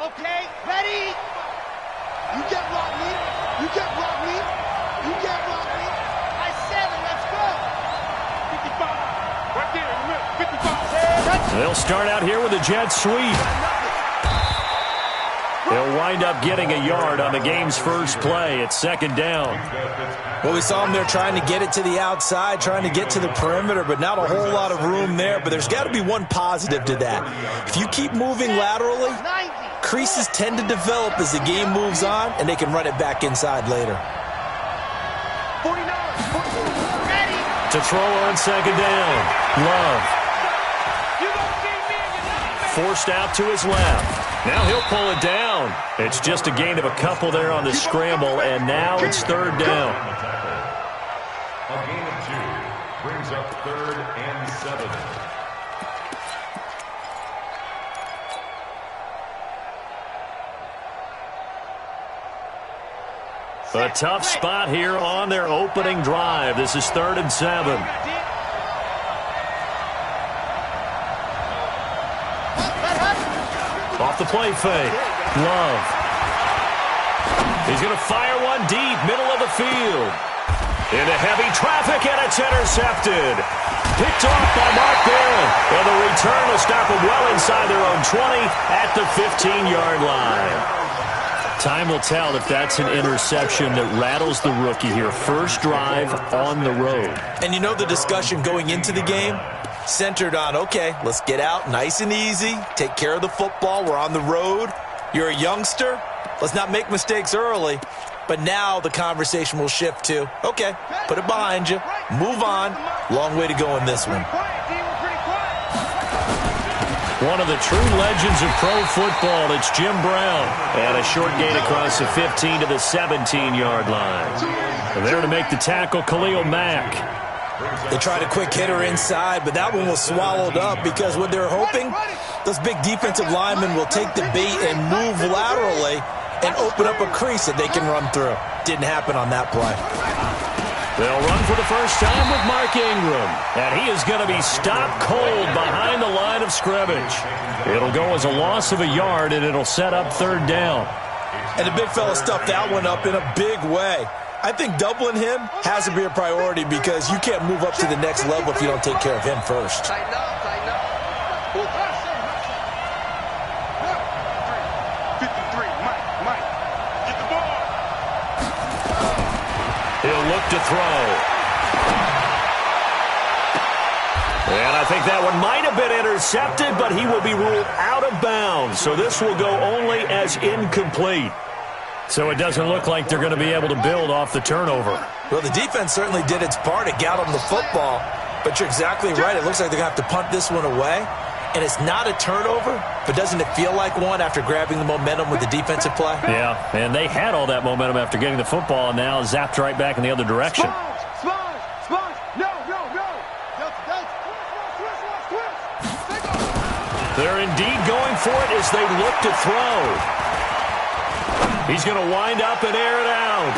Okay, ready? You get rock me. You get rock me. You get rock me. I said it, let's go. 55. Right there in the middle. 55. They'll start out here with a jet sweep. They'll wind up getting a yard on the game's first play. It's second down. Well, we saw them there trying to get it to the outside, trying to get to the perimeter, but not a whole lot of room there. But there's got to be one positive to that. If you keep moving laterally, creases tend to develop as the game moves on, and they can run it back inside later. 49. Ready. To throw on second down. Love. Forced out to his left. Now he'll pull it down. It's just a gain of a couple there on the scramble, and now it's third down. A gain of 2 brings up 3rd and 7. A tough spot here on their opening drive. This is 3rd and 7. Off the play fake. Love. He's going to fire one deep, middle of the field. Into heavy traffic, and it's intercepted. Picked off by Mark Barron. And the return will stop them well inside their own 20 at the 15-yard line. Time will tell if that's an interception that rattles the rookie here. First drive on the road. And you know the discussion going into the game? Centered on, okay, let's get out nice and easy, take care of the football, we're on the road, you're a youngster, let's not make mistakes early. But now the conversation will shift to, okay, put it behind you, move on, long way to go in this one. One of the true legends of pro football, it's Jim Brown. And a short gain across the 15 to the 17-yard line. And there to make the tackle, Khalil Mack. They tried a quick hitter inside, but that one was swallowed up because what they're hoping, those big defensive linemen will take the bait and move laterally and open up a crease that they can run through. Didn't happen on that play. They'll run for the first time with Mark Ingram, and he is going to be stopped cold behind the line of scrimmage. It'll go as a loss of a yard, and it'll set up third down. And the big fella stuffed that one up in a big way. I think doubling him has to be a priority because you can't move up to the next level if you don't take care of him first. Tighten up, tighten up. 53, Mike, get the ball. He'll look to throw. And I think that one might have been intercepted, but he will be ruled out of bounds. So this will go only as incomplete. So it doesn't look like they're going to be able to build off the turnover. Well, the defense certainly did its part. It got them the football. But you're exactly right. It looks like they're going to have to punt this one away. And it's not a turnover, but doesn't it feel like one after grabbing the momentum with the defensive play? Yeah, and they had all that momentum after getting the football and now zapped right back in the other direction. Sponge. No. They're indeed going for it as they look to throw. He's going to wind up and air it out.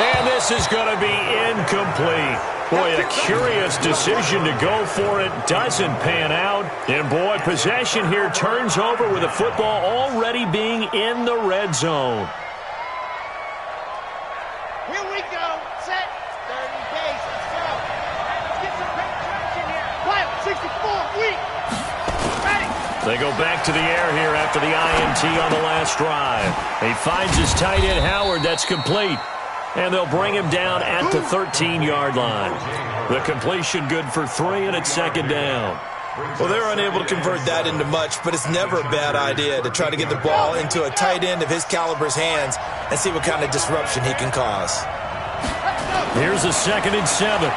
And this is going to be incomplete. Boy, a curious decision to go for it. Doesn't pan out. And boy, possession here turns over with the football already being in the red zone. Here we go. Set. 30 pace. Let's go. Let's get some quick traction here. Wild. 64. Weak. Ready. They go back to the air here after the INT on the last drive. He finds his tight end, Howard. That's complete. And they'll bring him down at the 13-yard line. The completion good for 3, and it's second down. Well, they're unable to convert that into much, but it's never a bad idea to try to get the ball into a tight end of his caliber's hands and see what kind of disruption he can cause. Here's a 2nd and 7.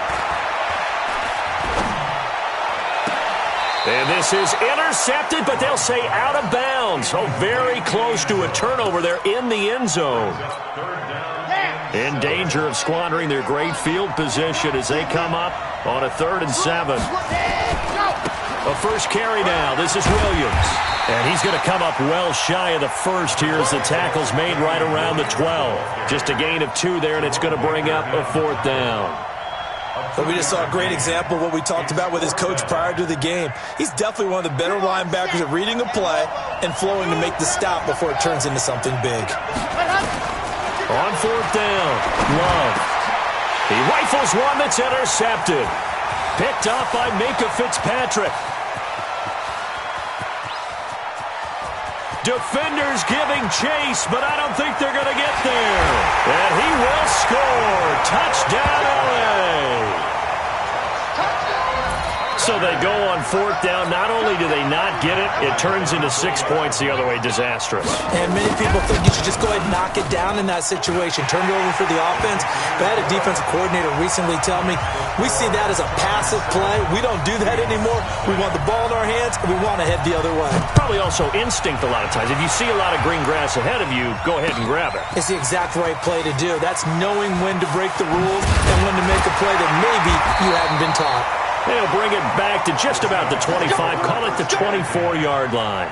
And this is intercepted, but they'll say out of bounds. Oh, very close to a turnover there in the end zone. In danger of squandering their great field position as they come up on a 3rd and 7. A first carry now. This is Williams. And he's going to come up well shy of the first here as the tackle's made right around the 12. Just a gain of 2 there, and it's going to bring up a 4th down. But we just saw a great example of what we talked about with his coach prior to the game. He's definitely one of the better linebackers at reading a play and flowing to make the stop before it turns into something big. On 4th down, Love. He rifles one that's intercepted. Picked off by Minka Fitzpatrick. Defenders giving chase, but I don't think they're going to get there. And he will score. Touchdown, LA. So they go on 4th down. Not only do they not get it, it turns into 6 points the other way. Disastrous. And many people think you should just go ahead and knock it down in that situation. Turn it over for the offense. But I had a defensive coordinator recently tell me, we see that as a passive play. We don't do that anymore. We want the ball in our hands, and we want to head the other way. Probably also instinct a lot of times. If you see a lot of green grass ahead of you, go ahead and grab it. It's the exact right play to do. That's knowing when to break the rules and when to make a play that maybe you hadn't been taught. They'll bring it back to just about the 25. Call it the 24-yard line.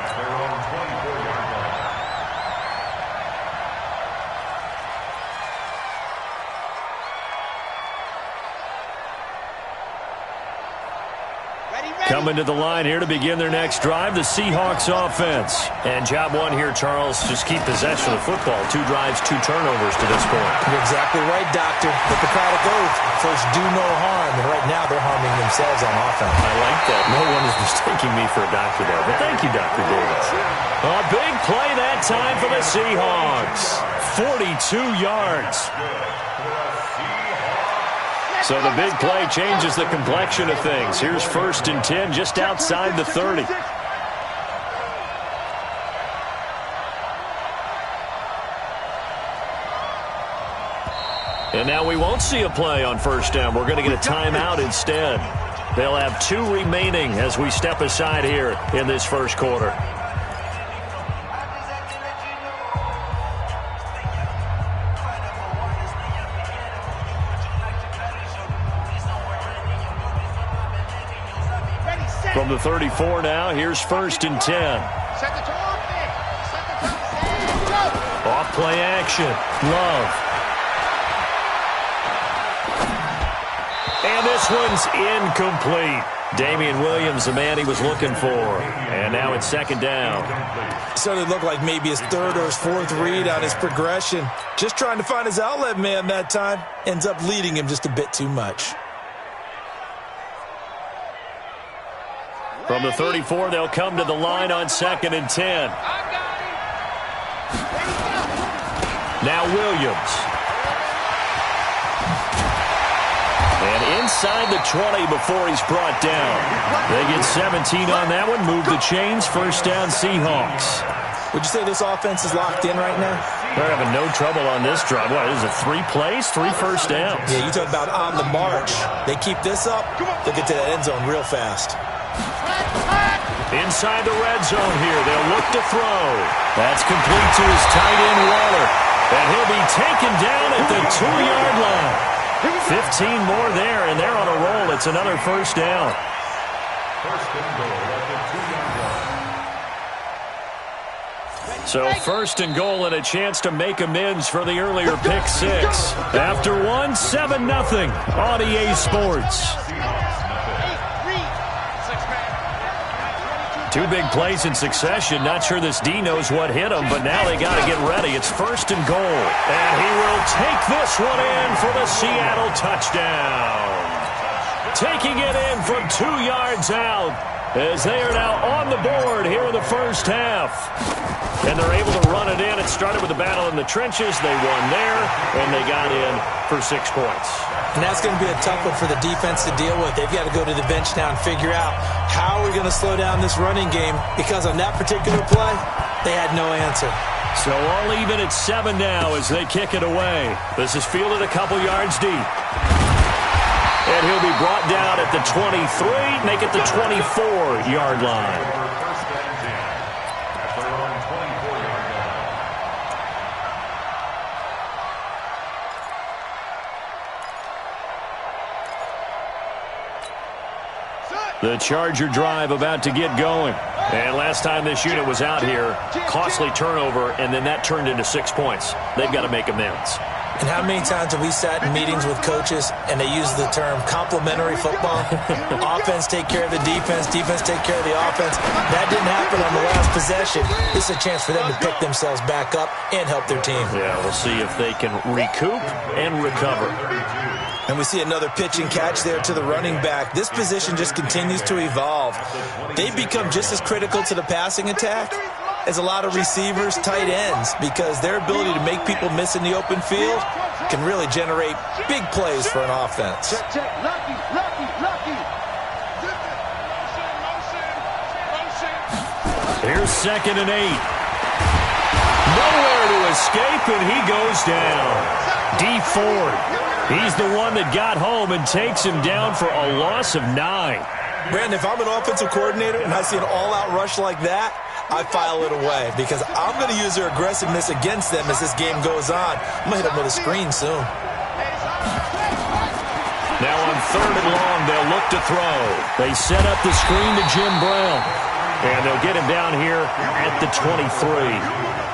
Coming to the line here to begin their next drive, the Seahawks offense. And job 1 here, Charles, just keep possession of the football. 2 drives, 2 turnovers to this point. You're exactly right, Doctor. Hippocratic oath, first do no harm. And right now they're harming themselves on offense. I like that. No one is mistaking me for a doctor there. But thank you, Dr. Davis. A big play that time for the Seahawks. 42 yards. So the big play changes the complexion of things. Here's 1st and 10 just outside the 30. And now we won't see a play on 1st down. We're going to get a timeout instead. They'll have 2 remaining as we step aside here in this first quarter. From the 34 now, here's 1st and 10. Off play action. Love. And this one's incomplete. Damian Williams, the man he was looking for. And now it's 2nd down. Started to look like maybe his 3rd or his 4th read on his progression. Just trying to find his outlet man that time. Ends up leading him just a bit too much. From the 34, they'll come to the line on 2nd and 10. Now Williams. And inside the 20 before he's brought down. They get 17 on that one. Move the chains. 1st down Seahawks. Would you say this offense is locked in right now? They're having no trouble on this drive. What is it, 3 plays, 3 first downs? Yeah, you talk about on the march. They keep this up, they'll get to that end zone real fast. Inside the red zone here, they'll look to throw. That's complete to his tight end, Waller. And he'll be taken down at the 2-yard line. 15 more there, and they're on a roll. It's another 1st down. 1st and goal at the 2-yard line. So 1st and goal and a chance to make amends for the earlier pick 6. After 1, 7-0 on EA Sports. 2 big plays in succession. Not sure this D knows what hit him, but now they got to get ready. It's 1st and goal. And he will take this one in for the Seattle touchdown. Taking it in from 2 yards out as they are now on the board here in the first half. And they're able to run it in. It started with a battle in the trenches. They won there, and they got in for 6 points. And that's going to be a tough one for the defense to deal with. They've got to go to the bench now and figure out how are we going to slow down this running game, because on that particular play, they had no answer. So all even at 7 now as they kick it away. This is fielded a couple yards deep. And he'll be brought down at the 23, make it the 24-yard line. First and 10 at their own 24-yard line. The Charger drive about to get going. And last time this unit was out here, costly turnover, and then that turned into 6 points. They've got to make amends. And how many times have we sat in meetings with coaches and they use the term complementary football? Offense take care of the defense, defense take care of the offense. That didn't happen on the last possession. This is a chance for them to pick themselves back up and help their team. Yeah, we'll see if they can recoup and recover. And we see another pitch and catch there to the running back. This position just continues to evolve. They've become just as critical to the passing attack as a lot of receivers, tight ends, because their ability to make people miss in the open field can really generate big plays for an offense. Here's 2nd and 8. Nowhere to escape, and he goes down. D Ford. He's the one that got home and takes him down for a loss of 9. Brandon, if I'm an offensive coordinator and I see an all-out rush like that, I file it away because I'm going to use their aggressiveness against them as this game goes on. I'm going to hit them with a screen soon. Now on 3rd and long, they'll look to throw. They set up the screen to Jim Brown. And they'll get him down here at the 23.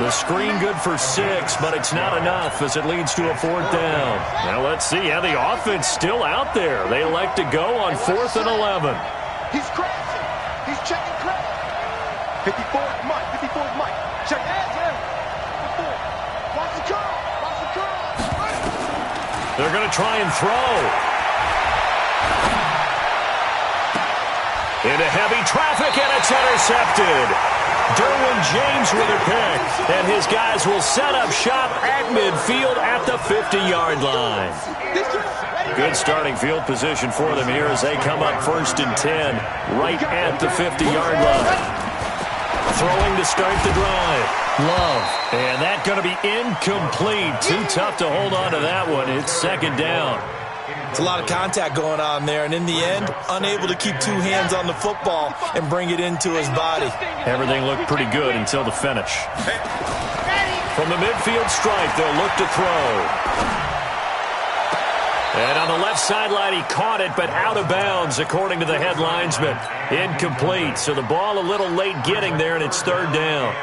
The screen good for 6, but it's not enough as it leads to a 4th down. Now let's see how the offense still out there. They elect to go on 4th and 11. He's crashing. He's checking crash. 54, Mike. 54, Mike. Check. Yeah. 54. Watch the curl. Watch the curl. They're going to try and throw. Into heavy traffic, and it's intercepted. Derwin James with a pick, and his guys will set up shop at midfield at the 50-yard line. Good starting field position for them here as they come up 1st and 10, right at the 50-yard line. Throwing to start the drive. Love. And that's going to be incomplete. Too tough to hold on to that one. It's 2nd down. It's a lot of contact going on there, and in the end, unable to keep 2 hands on the football and bring it into his body. Everything looked pretty good until the finish. From the midfield stripe, they'll look to throw. And on the left sideline, he caught it, but out of bounds, according to the head linesman. Incomplete, so the ball a little late getting there, and it's 3rd down.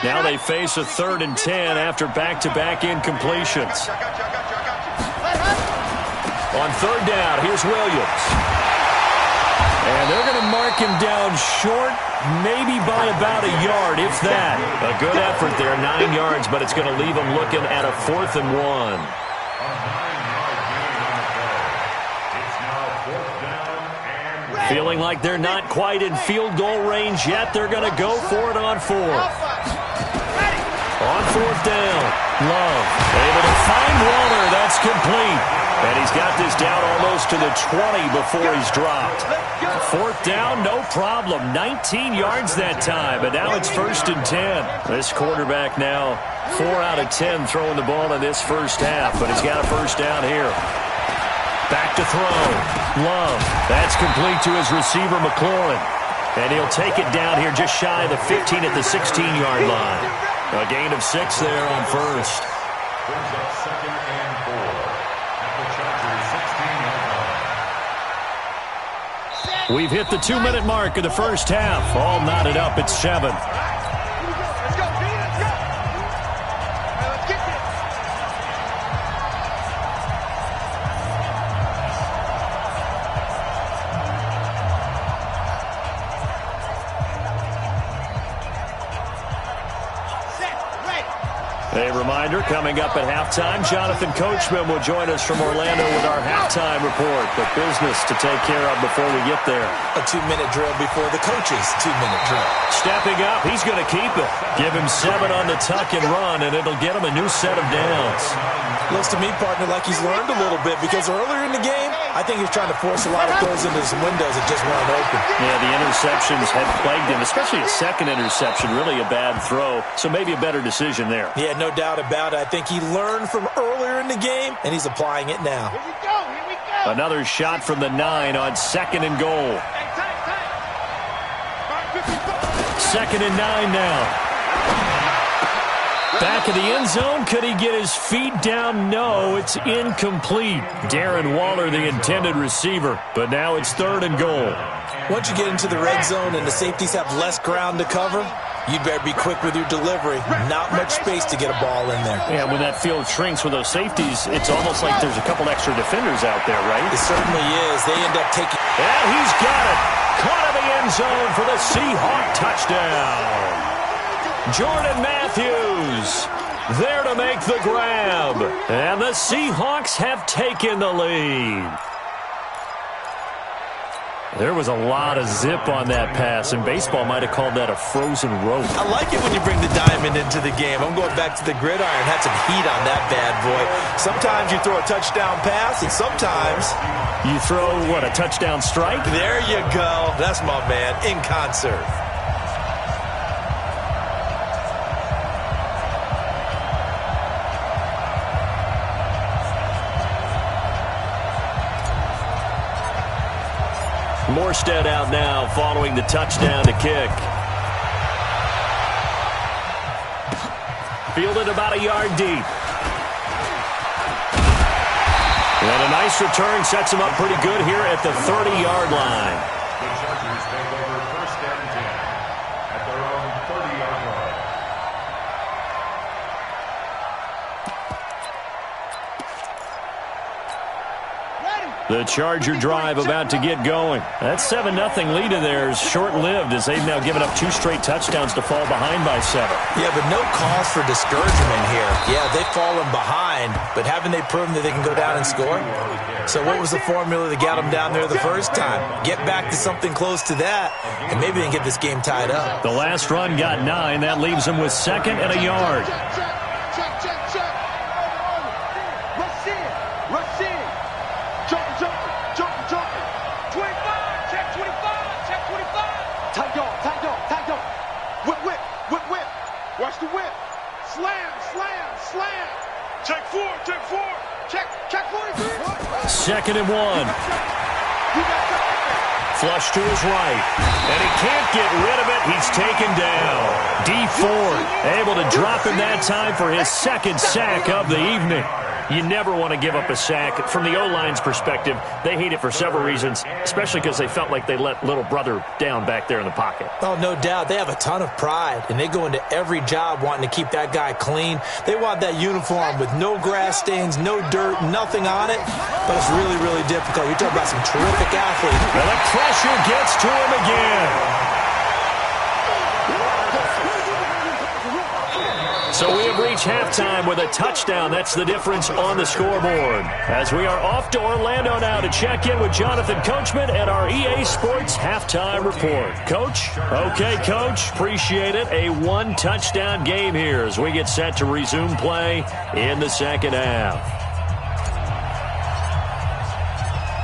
Now they face a 3rd and 10 after back-to-back incompletions. On 3rd down, here's Williams. And they're going to mark him down short, maybe by about a yard, if that. A good effort there, 9 yards, but it's going to leave him looking at a 4th and 1. Feeling like they're not quite in field goal range yet, they're going to go for it on 4th. On 4th down, Love able to find Waller. That's complete. And he's got this down almost to the 20 before he's dropped. 4th down, no problem. 19 yards that time, and now it's 1st and 10. This quarterback now 4 out of 10 throwing the ball in this first half, but he's got a 1st down here. Back to throw. Love. That's complete to his receiver, McLaurin. And he'll take it down here just shy of the 15 at the 16-yard line. A gain of 6 there on 1st. Brings up 2nd and 4 at the Chargers' 16-yard line. We've hit the 2-minute mark of the first half. All knotted up at 7. A reminder, coming up at halftime, Jonathan Coachman will join us from Orlando with our halftime report. But business to take care of before we get there. A 2-minute drill before the coach's 2-minute drill. Stepping up, he's going to keep it. Give him 7 on the tuck and run, and it'll get him a new set of downs. Looks to me, partner, like he's learned a little bit because earlier in the game, I think he's trying to force a lot of throws into some windows that just weren't open. Yeah, the interceptions had plagued him, especially a second interception, really a bad throw. So maybe a better decision there. Yeah, no doubt about it. I think he learned from earlier in the game, and he's applying it now. Here we go. Another shot from the 9 on 2nd and goal. 2nd and 9 now. Back in the end zone. Could he get his feet down? No, it's incomplete. Darren Waller, the intended receiver. But now it's 3rd and goal. Once you get into the red zone and the safeties have less ground to cover, you'd better be quick with your delivery. Not much space to get a ball in there. Yeah, when that field shrinks with those safeties, it's almost like there's a couple extra defenders out there, right? It certainly is. They end up taking... And he's got it. Caught in the end zone for the Seahawk touchdown. Jordan Matthews there to make the grab. And the Seahawks have taken the lead. There was a lot of zip on that pass, and baseball might have called that a frozen rope. I like it when you bring the diamond into the game. I'm going back to the gridiron. Had some heat on that bad boy. Sometimes you throw a touchdown pass, and sometimes... You throw, what, a touchdown strike? There you go. That's my man, in concert. Morstead out now following the touchdown to kick. Fielded about a yard deep. And a nice return sets him up pretty good here at the 30-yard line. The Chargers take over 1st and 10 at their own 30-yard line. The Charger drive about to get going. That 7-0 lead of theirs short-lived as they've now given up 2 straight touchdowns to fall behind by 7. Yeah, but no cause for discouragement here. Yeah, they've fallen behind, but haven't they proven that they can go down and score? So what was the formula that got them down there the first time? Get back to something close to that, and maybe they can get this game tied up. The last run got 9. That leaves them with 2nd and a yard. Watch the whip. Slam, slam, slam. Check 4, check 4. Check 43. 2nd and 1. Flush to his right. And he can't get rid of it. He's taken down. D Ford able to drop him that time for his 2nd sack of the evening. You never want to give up a sack. From the O-line's perspective, they hate it for several reasons, especially because they felt like they let little brother down back there in the pocket. Oh, no doubt. They have a ton of pride, and they go into every job wanting to keep that guy clean. They want that uniform with no grass stains, no dirt, nothing on it, but it's really, really difficult. You're talking about some terrific athletes. Well, the pressure gets to him again. So we have reached halftime with a touchdown. That's the difference on the scoreboard. As we are off to Orlando now to check in with Jonathan Coachman at our EA Sports Halftime Report. Coach? Okay, Coach. Appreciate it. A 1-touchdown game here as we get set to resume play in the 2nd half.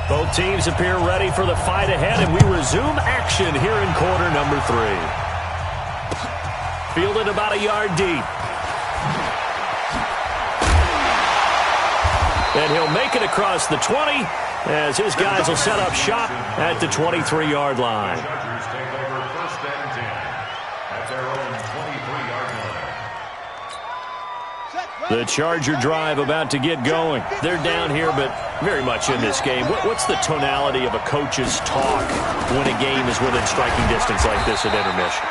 Both teams appear ready for the fight ahead, and we resume action here in quarter number 3. Fielded about a yard deep. And he'll make it across the 20 as his guys will set up shop at the 23-yard line. The Chargers take over 1st and 10 at their own 23-yard line. The Charger drive about to get going. They're down here, but very much in this game. What's the tonality of a coach's talk when a game is within striking distance like this at intermission?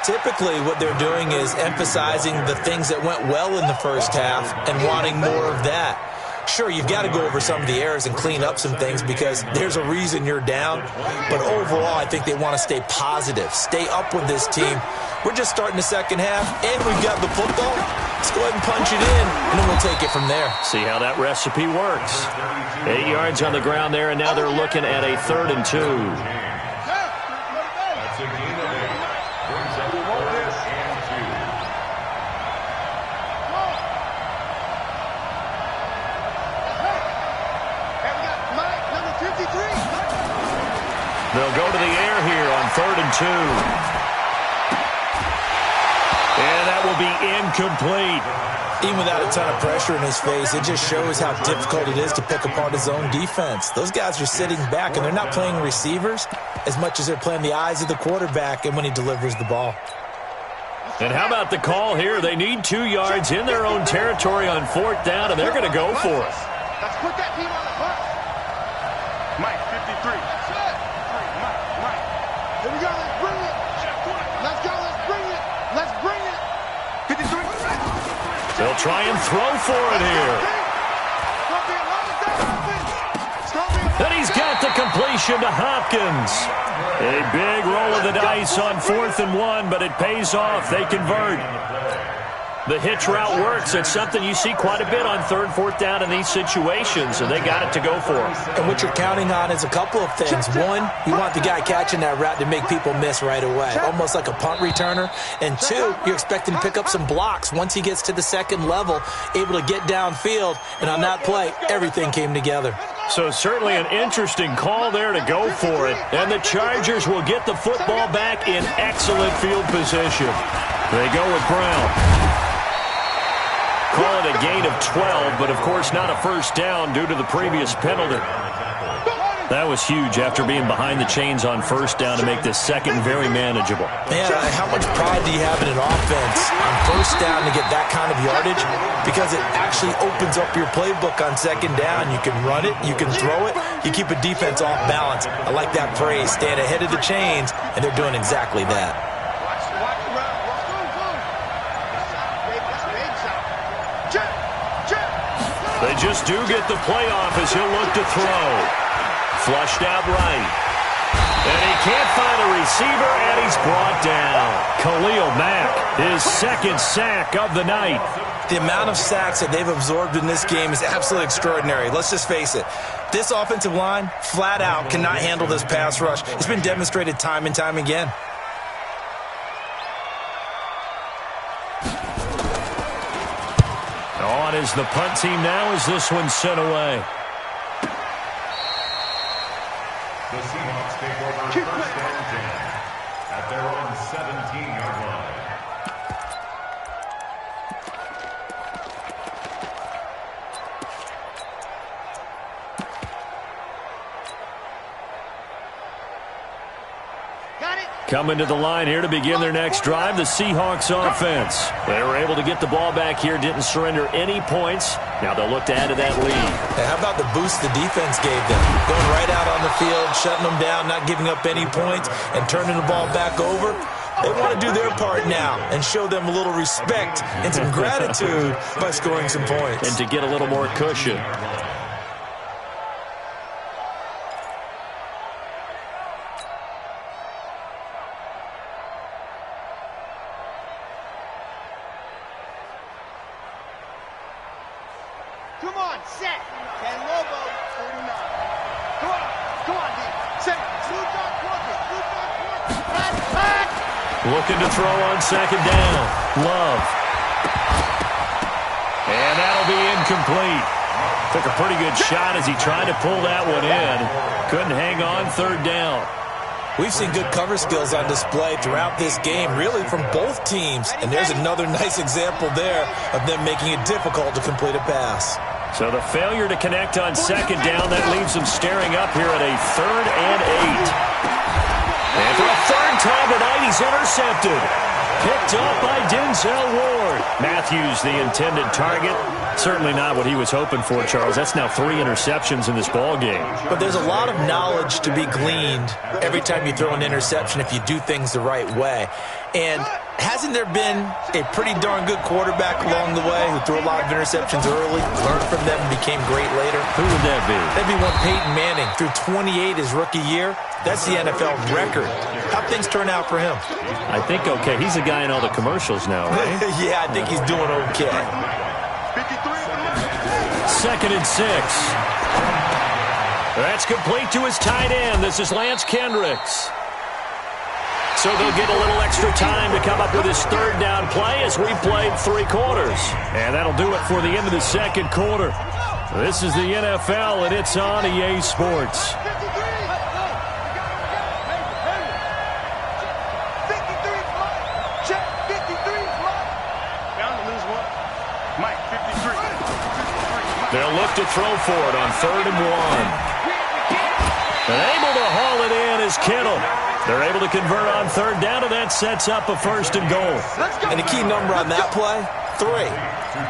Typically, what they're doing is emphasizing the things that went well in the first half and wanting more of that. Sure, you've got to go over some of the errors and clean up some things because there's a reason you're down. But overall, I think they want to stay positive, stay up with this team. We're just starting the 2nd half, and we've got the football. Let's go ahead and punch it in, and then we'll take it from there. See how that recipe works. 8 yards on the ground there, and now they're looking at a 3rd and 2. That's a gain of 8. Brings up 4th and 2. They'll go to the air here on 3rd and 2. And that will be incomplete. Even without a ton of pressure in his face, it just shows how difficult it is to pick apart his own defense. Those guys are sitting back, and they're not playing receivers as much as they're playing the eyes of the quarterback and when he delivers the ball. And how about the call here? They need 2 yards in their own territory on 4th down, and they're going to go for it. Let's put that team on the bus. Mike, 53. That's it. Mike. Here we go. Let's bring it. Let's go. Let's bring it. Let's bring it. 53. They'll try and throw for it here. And he's got the completion to Hopkins. A big roll of the dice on 4th and 1, but it pays off. They convert. The hitch route works. It's something you see quite a bit on 3rd and 4th down in these situations, and they got it to go for him. And what you're counting on is a couple of things. One, you want the guy catching that route to make people miss right away, almost like a punt returner. And 2, you're expecting to pick up some blocks once he gets to the 2nd level, able to get downfield. And on that play, everything came together. So certainly an interesting call there to go for it. And the Chargers will get the football back in excellent field position. They go with Brown. Call it a gain of 12, but of course not a first down due to the previous penalty. That was huge after being behind the chains on 1st down to make this 2nd very manageable. Man, how much pride do you have in an offense on 1st down to get that kind of yardage? Because it actually opens up your playbook on 2nd down. You can run it, you can throw it, you keep a defense off balance. I like that phrase, staying ahead of the chains, and they're doing exactly that. They just do get the playoff as he'll look to throw. Flushed out right. And he can't find a receiver, and he's brought down. Khalil Mack, his 2nd sack of the night. The amount of sacks that they've absorbed in this game is absolutely extraordinary. Let's just face it. This offensive line, flat out, cannot handle this pass rush. It's been demonstrated time and time again. On is the punt team now as this one's sent away. The Seahawks take over 1st and 10 at their own 17-yard line. Coming to the line here to begin their next drive, the Seahawks offense. They were able to get the ball back here, didn't surrender any points. Now they'll look to add to that lead. Hey, how about the boost the defense gave them? Going right out on the field, shutting them down, not giving up any points, and turning the ball back over. They want to do their part now and show them a little respect and some gratitude by scoring some points. And to get a little more cushion. Come on, set. Ken Lobo, 49. Come on, D. Set. Looking to throw on 2nd down. Love. And that'll be incomplete. Took a pretty good shot as he tried to pull that one in. Couldn't hang on 3rd down. We've seen good cover skills on display throughout this game, really from both teams. And there's another nice example there of them making it difficult to complete a pass. So the failure to connect on 2nd down, that leaves them staring up here at a 3rd and 8. And for a 3rd time tonight, he's intercepted. Picked up by Denzel Ward. Matthews, the intended target. Certainly not what he was hoping for, Charles. That's now 3 interceptions in this ball game. But there's a lot of knowledge to be gleaned every time you throw an interception if you do things the right way. And hasn't there been a pretty darn good quarterback along the way who threw a lot of interceptions early, learned from them, and became great later? Who would that be? That'd be one Peyton Manning. Threw 28 his rookie year. That's the NFL record. How'd things turn out for him? I think okay. He's a guy in all the commercials now, right? Yeah, I think he's doing okay. 2nd and 6. That's complete to his tight end. This is Lance Kendricks. So they'll get a little extra time to come up with his 3rd down play as we played 3 quarters. And that'll do it for the end of the 2nd quarter. This is the NFL, and it's on EA Sports. Mike. They'll look to throw for it on 3rd and 1. And able to haul it in is Kittle. They're able to convert on 3rd down, and that sets up a 1st and goal. And the key number on that play, 3.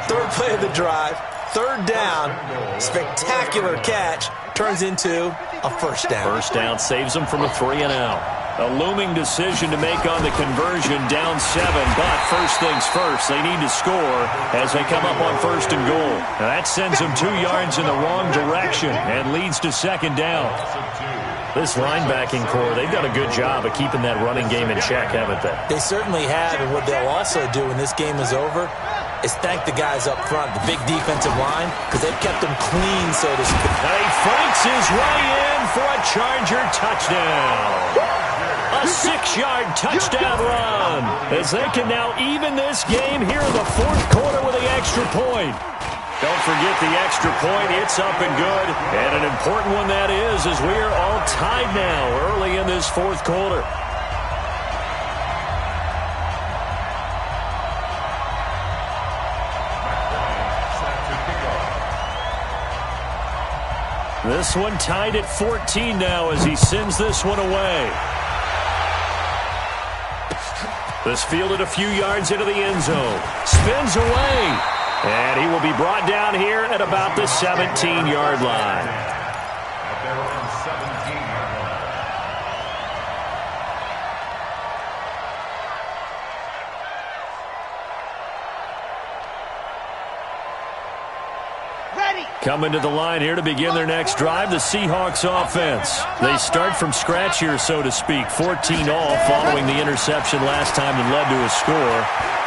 3rd play of the drive, 3rd down, spectacular catch, turns into a 1st down. 1st down saves them from a 3-and-out. A looming decision to make on the conversion, down 7, but first things first, they need to score as they come up on 1st and goal. Now that sends them 2 yards in the wrong direction and leads to 2nd down. This linebacking core, they've done a good job of keeping that running game in check, haven't they? They certainly have, and what they'll also do when this game is over is thank the guys up front, the big defensive line, because they've kept them clean, so to speak. He fakes his way in for a Charger touchdown. A 6-yard touchdown run as they can now even this game here in the 4th quarter with the extra point. Don't forget the extra point. It's up and good. And an important one that is, as we are all tied now early in this 4th quarter. This one tied at 14 now as he sends this one away. This fielded a few yards into the end zone. Spins away. And he will be brought down here at about the 17-yard line. At their own 17-yard line. Ready. Coming to the line here to begin their next drive, the Seahawks offense. They start from scratch here, so to speak. 14 all following the interception last time that led to a score.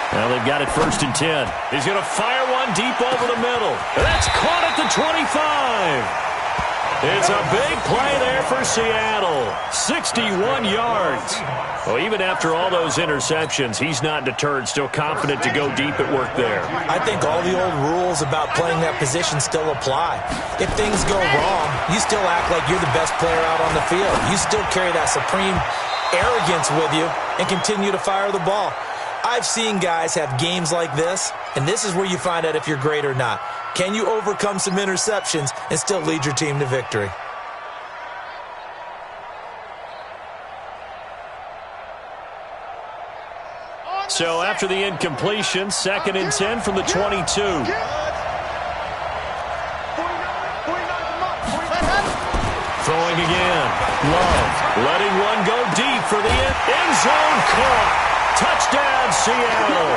Now they've got it 1st and 10. He's going to fire one deep over the middle. That's caught at the 25. It's a big play there for Seattle. 61 yards. Well, even after all those interceptions, he's not deterred, still confident to go deep at work there. I think all the old rules about playing that position still apply. If things go wrong, you still act like you're the best player out on the field. You still carry that supreme arrogance with you and continue to fire the ball. I've seen guys have games like this, and this is where you find out if you're great or not. Can you overcome some interceptions and still lead your team to victory? So after the incompletion, 2nd and 10 from the 22. Throwing again. Love letting one go deep for the end zone caught. Touchdown, Seattle.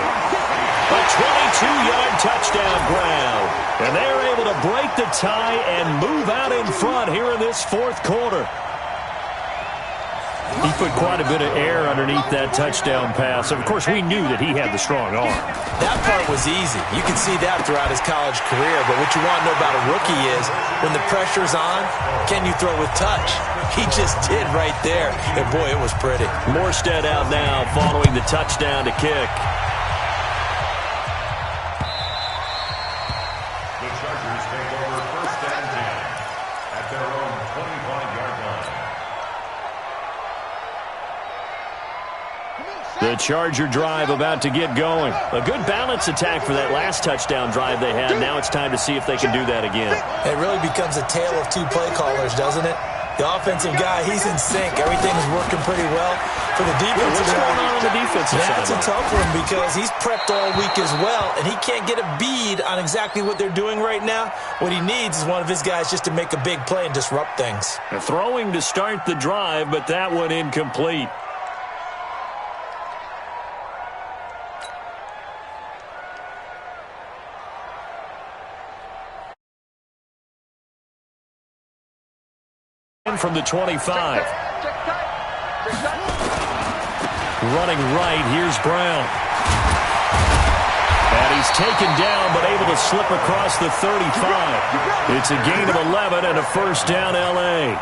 A 22-yard touchdown grab. And they're able to break the tie and move out in front here in this 4th quarter. He put quite a bit of air underneath that touchdown pass. Of course, we knew that he had the strong arm. That part was easy. You can see that throughout his college career. But what you want to know about a rookie is when the pressure's on, can you throw with touch? He just did right there. And, boy, it was pretty. Morstead out now following the touchdown to kick. The Chargers take over 1st and 10 at their own 25-yard line. The Charger drive about to get going. A good balance attack for that last touchdown drive they had. Now it's time to see if they can do that again. It really becomes a tale of 2 play callers, doesn't it? The offensive guy, he's in sync. Everything is working pretty well. For the defensive what's going on the defensive side? That's a tough one because he's prepped all week as well, and he can't get a bead on exactly what they're doing right now. What he needs is one of his guys just to make a big play and disrupt things. Throwing to start the drive, but that one incomplete. From the 25. Running right, here's Brown. And he's taken down, but able to slip across the 35. It's a gain of 11 and a 1st down, L.A.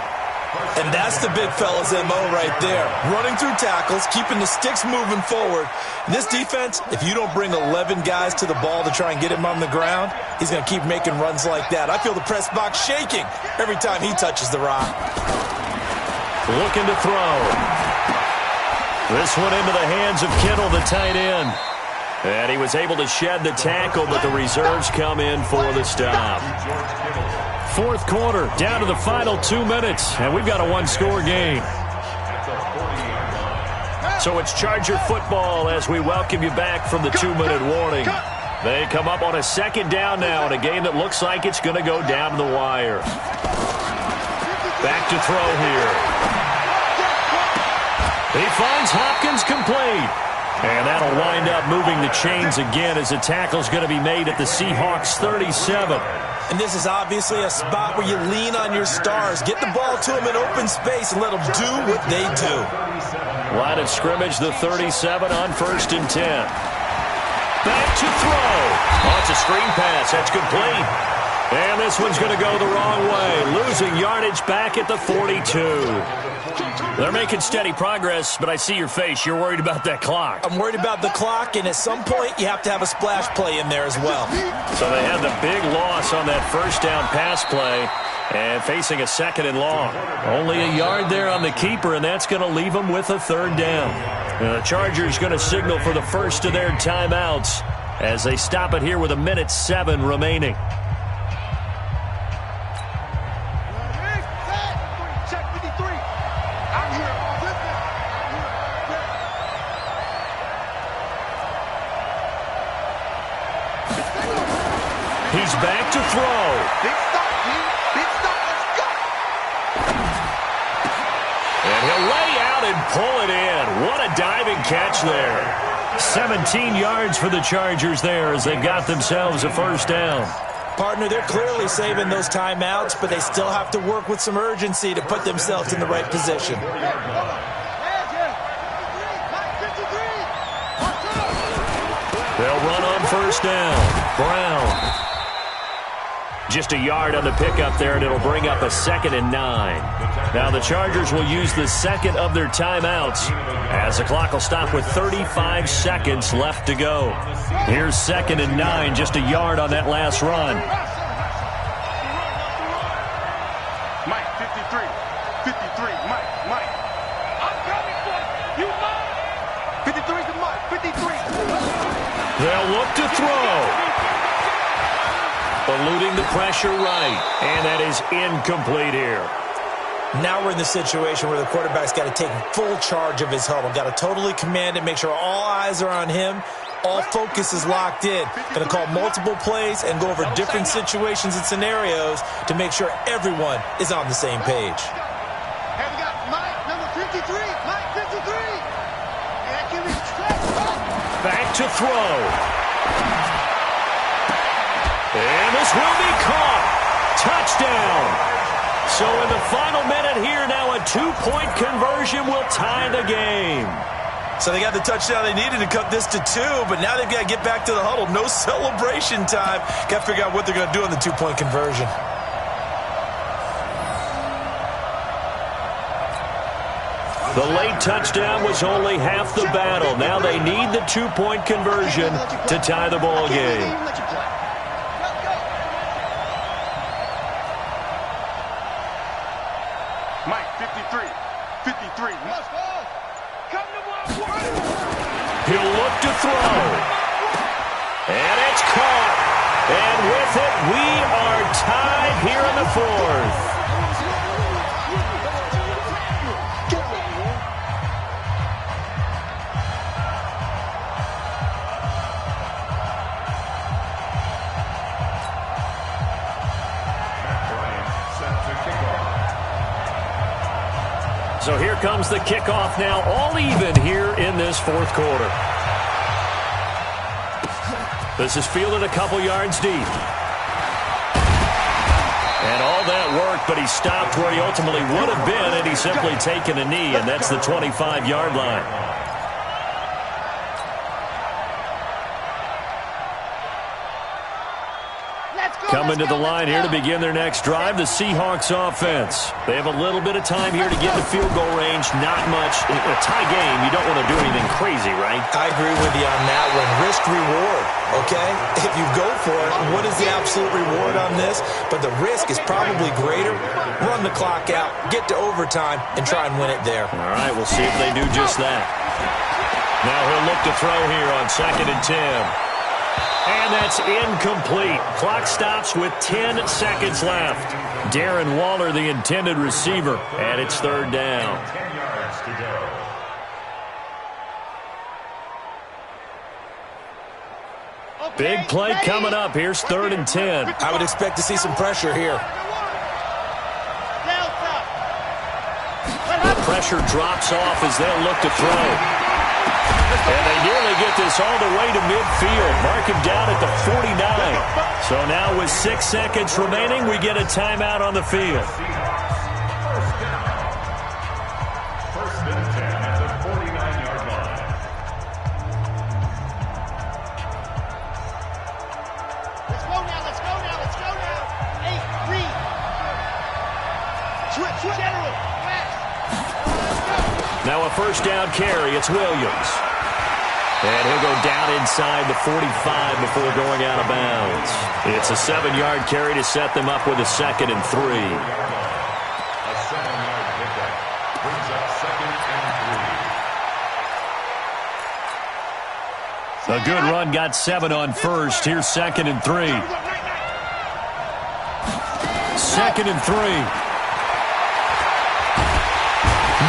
And that's the big fella's M.O. right there. Running through tackles, keeping the sticks moving forward. In this defense, if you don't bring 11 guys to the ball to try and get him on the ground, he's going to keep making runs like that. I feel the press box shaking every time he touches the rock. Looking to throw. This one into the hands of Kittle, the tight end. And he was able to shed the tackle, but the reserves come in for the stop. Fourth quarter, down to the final 2 minutes, and we've got a one-score game. So it's Charger football as we welcome you back from the 2-minute warning. They come up on a second down now in a game that looks like it's going to go down to the wire. Back to throw here. He finds Hopkins complete. And that'll wind up moving the chains again as the tackle's going to be made at the Seahawks 37. And this is obviously a spot where you lean on your stars. Get the ball to them in open space and let them do what they do. Line of scrimmage, the 37 on 1st and 10. Back to throw. Oh, it's a screen pass. That's complete. And this one's going to go the wrong way. Losing yardage back at the 42. They're making steady progress, but I see your face. You're worried about that clock. I'm worried about the clock, and at some point, you have to have a splash play in there as well. So they had the big loss on that first down pass play and facing a 2nd and long. Only a yard there on the keeper, and that's going to leave them with a 3rd down. And the Chargers going to signal for the first of their timeouts as they stop it here with 1:07 remaining. He's back to throw. Big stop, G. Big stop. Let's go. And he'll lay out and pull it in. What a diving catch there. 17 yards for the Chargers there as they've got themselves a 1st down. Partner, they're clearly saving those timeouts, but they still have to work with some urgency to put themselves in the right position. They'll run on 1st down. Brown. Just a yard on the pickup there, and it'll bring up a 2nd and 9. Now the Chargers will use the second of their timeouts as the clock will stop with 35 seconds left to go. Here's 2nd and 9, just a yard on that last run. Mike, 53. 53, Mike. I'm coming for you. You Mike. 53's the Mike. 53. They'll look to throw. Eluding the pressure right. And that is incomplete here. Now we're in the situation where the quarterback's got to take full charge of his huddle. Got to totally command it, make sure all eyes are on him. All focus is locked in. Going to call multiple plays and go over different situations and scenarios to make sure everyone is on the same page. Hey, we got Mike, number 53. Mike, 53. And that can be stretched up. Back to throw. And this will be caught. Touchdown. So in the final minute here, now a 2-point conversion will tie the game. So they got the touchdown they needed to cut this to 2, but now they've got to get back to the huddle. No celebration time. Got to figure out what they're going to do on the 2-point conversion. The late touchdown was only half the battle. Now they need the 2-point conversion to tie the ball game. Mike, 53. 53. He'll look to throw. And it's caught. And with it, we are tied here in the 4th. So here comes the kickoff now, all even here in this 4th quarter. This is fielded a couple yards deep. And all that work, but he stopped where he ultimately would have been, and he's simply taken a knee, and that's the 25-yard line. Coming to the line here to begin their next drive, the Seahawks offense. They have a little bit of time here to get to field goal range, not much. In a tie game, you don't want to do anything crazy, right? I agree with you on that one. Risk-reward, okay? If you go for it, what is the absolute reward on this? But the risk is probably greater. Run the clock out, get to overtime, and try and win it there. All right, we'll see if they do just that. Now he'll look to throw here on 2nd and 10. And that's incomplete. Clock stops with 10 seconds left. Darren Waller, the intended receiver, and it's 3rd down. 10 yards to go. Big play coming up. Here's 3rd and 10. I would expect to see some pressure here. The pressure drops off as they'll look to throw. And they nearly get this all the way to midfield. Mark him down at the 49. So now with 6 seconds remaining, we get a timeout on the field. First and 10 at the 49-yard line. Let's go now, let's go now, let's go now. 8-3. Switch, general. Now a first down carry. It's Williams. And he'll go down inside the 45 before going out of bounds. It's a 7-yard carry to set them up with a 2nd and 3. A 7-yard pickup brings up 2nd and 3. A good run got 7 on first. Here's 2nd and 3. 2nd and 3.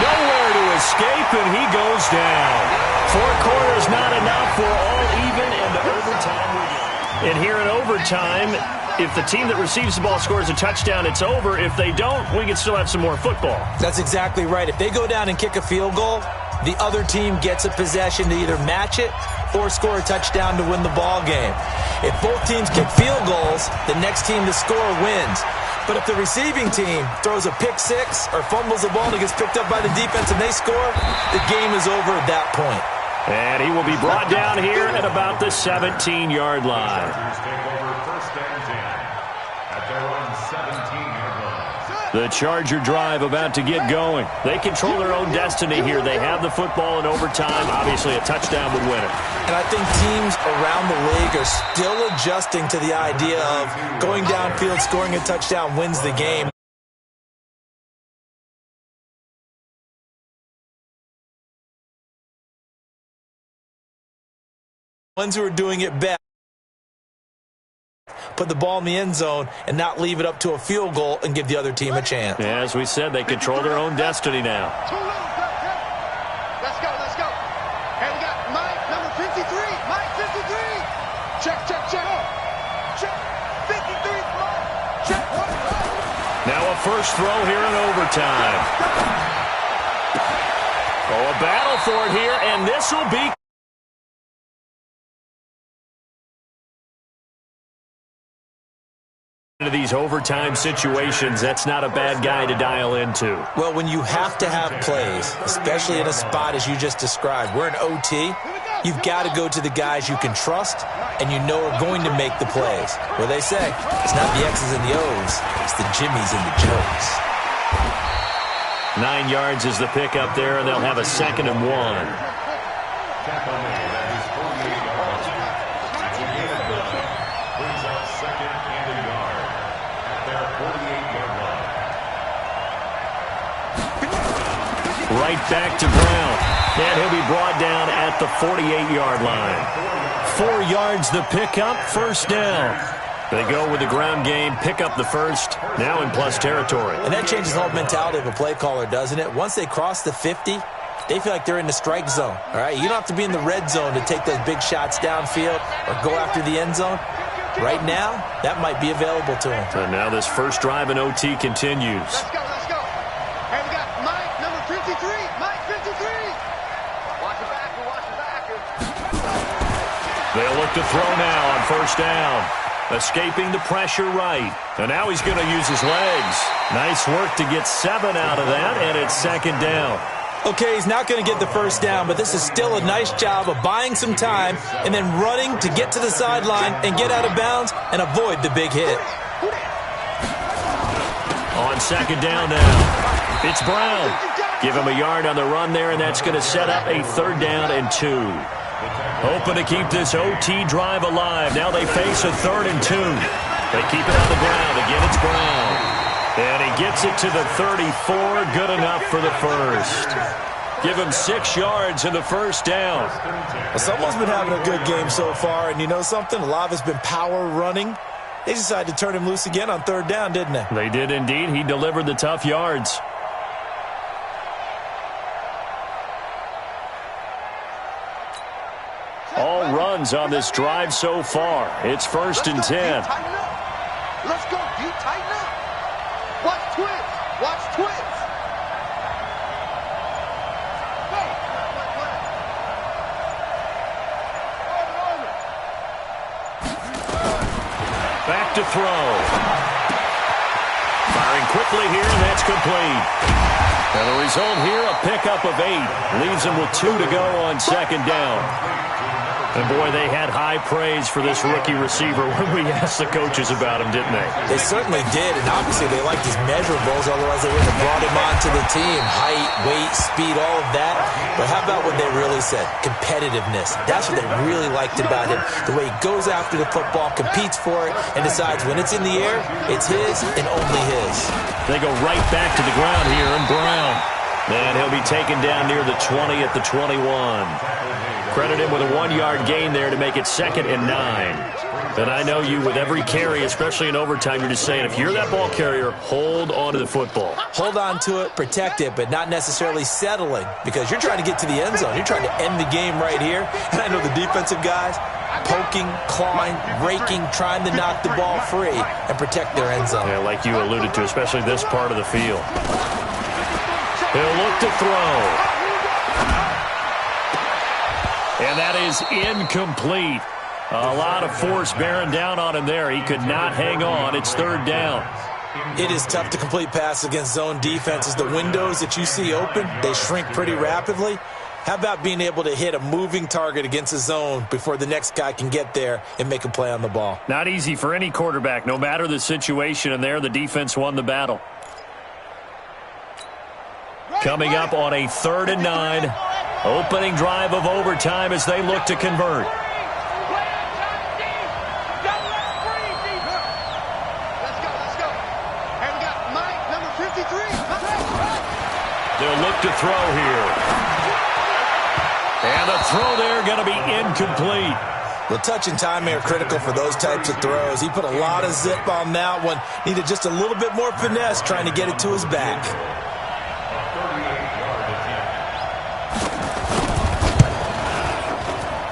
Nowhere to escape, and he goes down. 4 quarters not enough. We're all even, and to overtime we go. And here in overtime, if the team that receives the ball scores a touchdown, it's over. If they don't, we can still have some more football. That's exactly right. If they go down and kick a field goal, the other team gets a possession to either match it or score a touchdown to win the ball game. If both teams kick field goals, the next team to score wins. But if the receiving team throws a pick six or fumbles the ball and it gets picked up by the defense and they score, the game is over at that point. And he will be brought down here at about the 17-yard line. Chargers take over 1st and 10 at their own 17-yard line. The Charger drive about to get going. They control their own destiny here. They have the football in overtime. Obviously, a touchdown would win it. And I think teams around the league are still adjusting to the idea of going downfield, scoring a touchdown wins the game. Ones who are doing it best put the ball in the end zone and not leave it up to a field goal and give the other team a chance. Yeah, as we said, they control their own destiny now. Let's go, let's go. And we got Mike, number 53. Mike, 53. Check, check, check. Check. 53. Check. Now a first throw here in overtime. Oh, a battle for it here, and this will be... into these overtime situations, that's not a bad guy to dial into. Well, when you have to have plays, especially in a spot as you just described, we're in OT, you've got to go to the guys you can trust and you know are going to make the plays. Well, they say, it's not the X's and the O's, it's the Jimmies and the Joes. 9 yards is the pickup there, and they'll have a 2nd and 1. Tackle made at his 48-yard line. It's a gain of 9. Brings up 2nd and a yard at their 48-yard line. Right back to Brown. And he'll be brought down at the 48-yard line. 4 yards the pickup, first down. They go with the ground game, pick up the first, now in plus territory. And that changes the whole mentality of a play caller, doesn't it? Once they cross the 50, they feel like they're in the strike zone. All right, you don't have to be in the red zone to take those big shots downfield or go after the end zone. Right now, that might be available to them. And now this first drive in OT continues. Let's go, let's go. And we got Mike, number 53. Mike, 53. Watch it back, watch it back. They'll look to throw now on first down. Escaping the pressure right. And now he's going to use his legs. Nice work to get 7 out of that, and it's 2nd down. Okay, he's not going to get the first down, but this is still a nice job of buying some time and then running to get to the sideline and get out of bounds and avoid the big hit. On 2nd down now, it's Brown. Give him a yard on the run there, and that's going to set up a 3rd down and 2. Hoping to keep this OT drive alive. Now they face a 3rd and 2. They keep it on the ground. Again, it's Brown. And he gets it to the 34. Good enough for the first. Give him 6 yards in the first down. Well, someone's been having a good game so far, and you know something? A lot of it's been power running. They decided to turn him loose again on 3rd down, didn't they? They did indeed. He delivered the tough yards. All runs on this drive so far. It's 1st and 10. Let's go, D. Tighten up. Watch twins. Watch twins. Back to throw. Firing quickly here, and that's complete. And the result here, a pickup of 8. Leaves them with 2 to go on 2nd down. And, boy, they had high praise for this rookie receiver when we asked the coaches about him, didn't they? They certainly did, and obviously they liked his measurables, otherwise they wouldn't have brought him onto the team. Height, weight, speed, all of that. But how about what they really said? Competitiveness. That's what they really liked about him. The way he goes after the football, competes for it, and decides when it's in the air, it's his and only his. They go right back to the ground here, and Brown. And he'll be taken down near the 20 at the 21. Credit him with a 1-yard gain there to make it 2nd and 9. And I know you, with every carry, especially in overtime, you're just saying, if you're that ball carrier, hold on to the football. Hold on to it, protect it, but not necessarily settling, because you're trying to get to the end zone. You're trying to end the game right here. And I know the defensive guys, poking, clawing, raking, trying to knock the ball free and protect their end zone. Yeah, like you alluded to, especially this part of the field. He'll look to throw. And that is incomplete. A lot of force bearing down on him there. He could not hang on. It's 3rd down. It is tough to complete passes against zone defenses. The windows that you see open, they shrink pretty rapidly. How about being able to hit a moving target against a zone before the next guy can get there and make a play on the ball? Not easy for any quarterback, no matter the situation. And there, the defense won the battle. Coming up on a 3rd and 9. Opening drive of overtime as they look to convert. They'll look to throw here. And the throw there going to be incomplete. The touch and timing are critical for those types of throws. He put a lot of zip on that one. Needed just a little bit more finesse trying to get it to his back.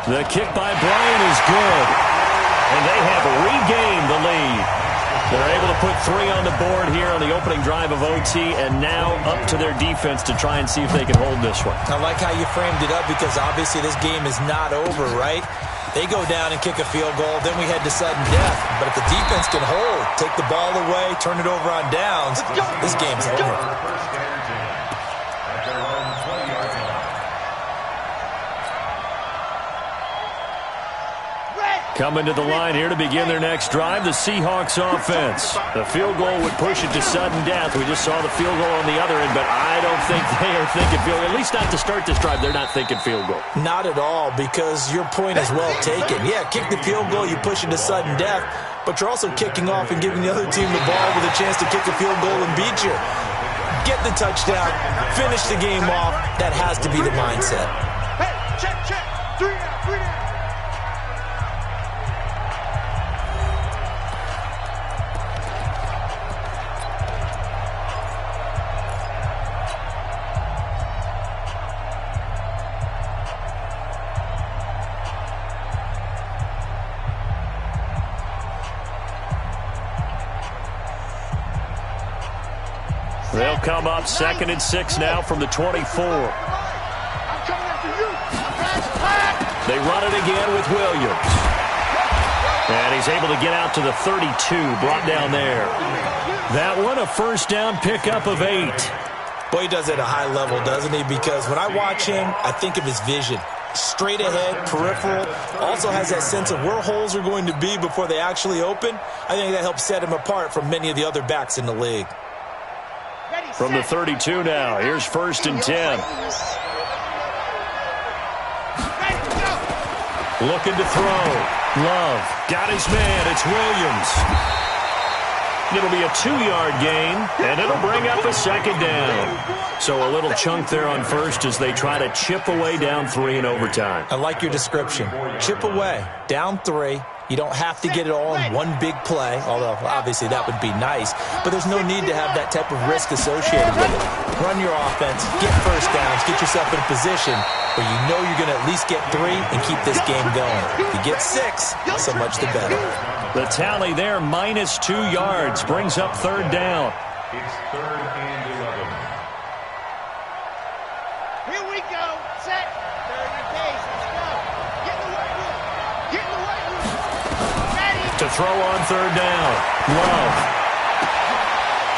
The kick by Bryant is good. And they have regained the lead. They're able to put 3 on the board here on the opening drive of OT, and now up to their defense to try and see if they can hold this one. I like how you framed it up, because obviously this game is not over, right? They go down and kick a field goal, then we head to sudden death. But if the defense can hold, take the ball away, turn it over on downs, this game's over. Coming to the line here to begin their next drive, the Seahawks offense. The field goal would push it to sudden death. We just saw the field goal on the other end, but I don't think they are thinking field goal. At least not to start this drive, they're not thinking field goal. Not at all, because your point is well taken. Yeah, kick the field goal, you push it to sudden death, but you're also kicking off and giving the other team the ball with a chance to kick a field goal and beat you. Get the touchdown, finish the game off. That has to be the mindset. Hey, check. 3 down, 3 down. They'll come up 2nd and 6 now from the 24. They run it again with Williams. And he's able to get out to the 32, brought down there. That one, a 1st down pickup of 8. Boy, he does it at a high level, doesn't he? Because when I watch him, I think of his vision. Straight ahead, peripheral, also has that sense of where holes are going to be before they actually open. I think that helps set him apart from many of the other backs in the league. From the 32 now, here's 1st and 10. Looking to throw. Love got his man. It's Williams. It'll be a 2-yard gain, and it'll bring up a second down. So a little chunk there on first as they try to chip away down 3 in overtime. I like your description. Chip away, down 3. You don't have to get it all in one big play, although obviously that would be nice. But there's no need to have that type of risk associated with it. Run your offense, get first downs, get yourself in a position where you know you're going to at least get 3 and keep this game going. If you get 6, so much the better. The tally there, minus 2 yards, brings up third down. It's 3rd and 11. Here we go. Set. 30 pace. Let's go. Get in the weight room. Get in the weight room. Ready. To throw on third down. Love.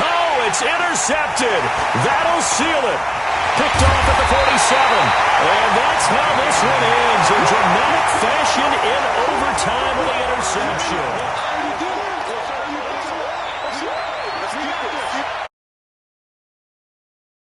Oh, it's intercepted. That'll seal it. Picked off at the 47. And that's how